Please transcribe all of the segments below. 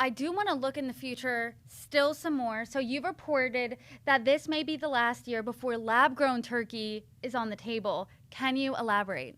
I do want to look in the future still some more. So you've reported that this may be the last year before lab-grown turkey is on the table. Can you elaborate?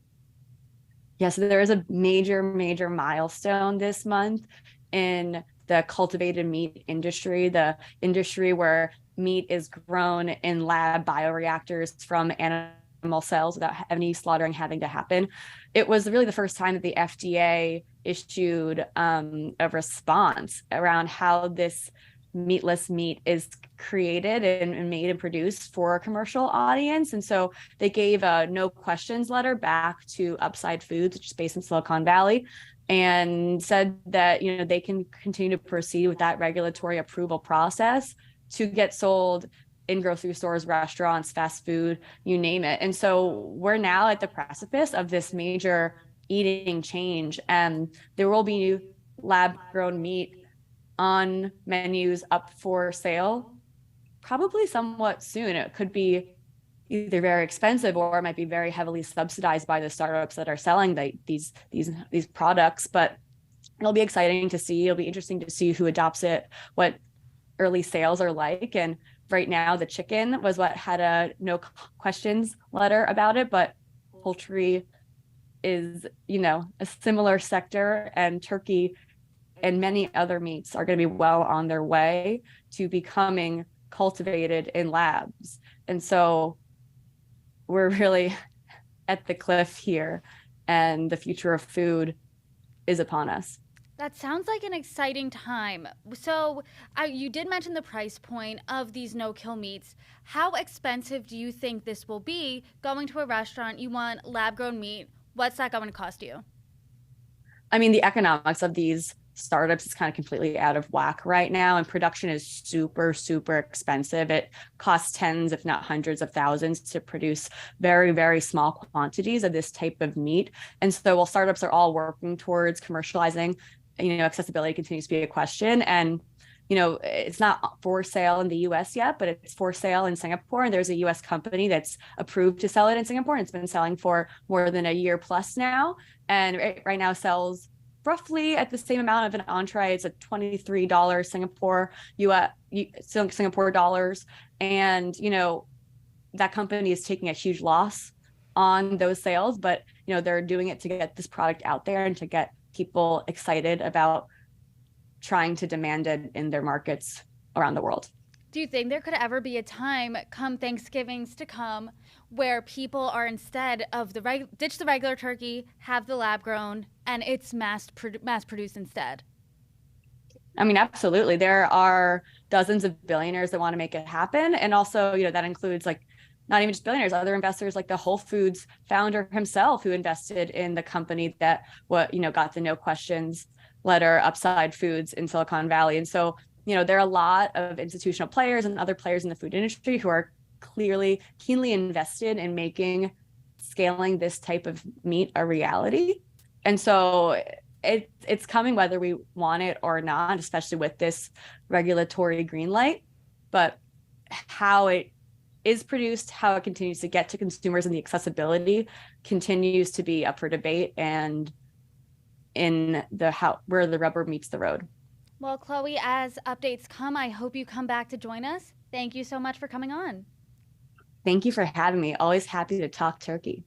Yeah, so there is a major, major milestone this month in the cultivated meat industry, the industry where meat is grown in lab bioreactors from animal cells without any slaughtering having to happen. It was really the first time that the FDA issued a response around how this meatless meat is created and made and produced for a commercial audience. And so they gave a no questions letter back to Upside Foods, which is based in Silicon Valley, and said that they can continue to proceed with that regulatory approval process to get sold in grocery stores, restaurants, fast food, you name it. And so we're now at the precipice of this major eating change, and there will be lab grown meat on menus up for sale probably somewhat soon. It could be either very expensive or it might be very heavily subsidized by the startups that are selling these products. But it'll be exciting to see. It'll be interesting to see who adopts it, what early sales are like. And right now, the chicken was what had a no questions letter about it, but poultry is, a similar sector, and turkey and many other meats are going to be well on their way to becoming cultivated in labs. And so we're really at the cliff here, and the future of food is upon us. That sounds like an exciting time. So, you did mention the price point of these no-kill meats. How expensive do you think this will be? Going to a restaurant, you want lab-grown meat. What's that going to cost you? I mean, the economics of these startups is kind of completely out of whack right now, and production is super, super expensive. It costs tens, if not hundreds of thousands to produce very, very small quantities of this type of meat. And so while startups are all working towards commercializing, accessibility continues to be a question. And it's not for sale in the US yet, but it's for sale in Singapore. And there's a US company that's approved to sell it in Singapore. And it's been selling for more than a year plus now. And right now sells roughly at the same amount of an entree. It's a $23 Singapore dollars. And, that company is taking a huge loss on those sales, but, they're doing it to get this product out there and to get people excited about trying to demand it in their markets around the world. Do you think there could ever be a time come Thanksgivings to come where people are, instead of ditch the regular turkey, have the lab grown, and it's mass produced instead? I mean, absolutely. There are dozens of billionaires that want to make it happen. And also, that includes not even just billionaires, other investors like the Whole Foods founder himself, who invested in the company that got the no questions letter, Upside Foods in Silicon Valley. And so, there are a lot of institutional players and other players in the food industry who are clearly keenly invested in making scaling this type of meat a reality. And so it's coming whether we want it or not, especially with this regulatory green light. But how it is produced, how it continues to get to consumers, and the accessibility continues to be up for debate, and in where the rubber meets the road. Well, Chloe, as updates come, I hope you come back to join us. Thank you so much for coming on. Thank you for having me. Always happy to talk turkey.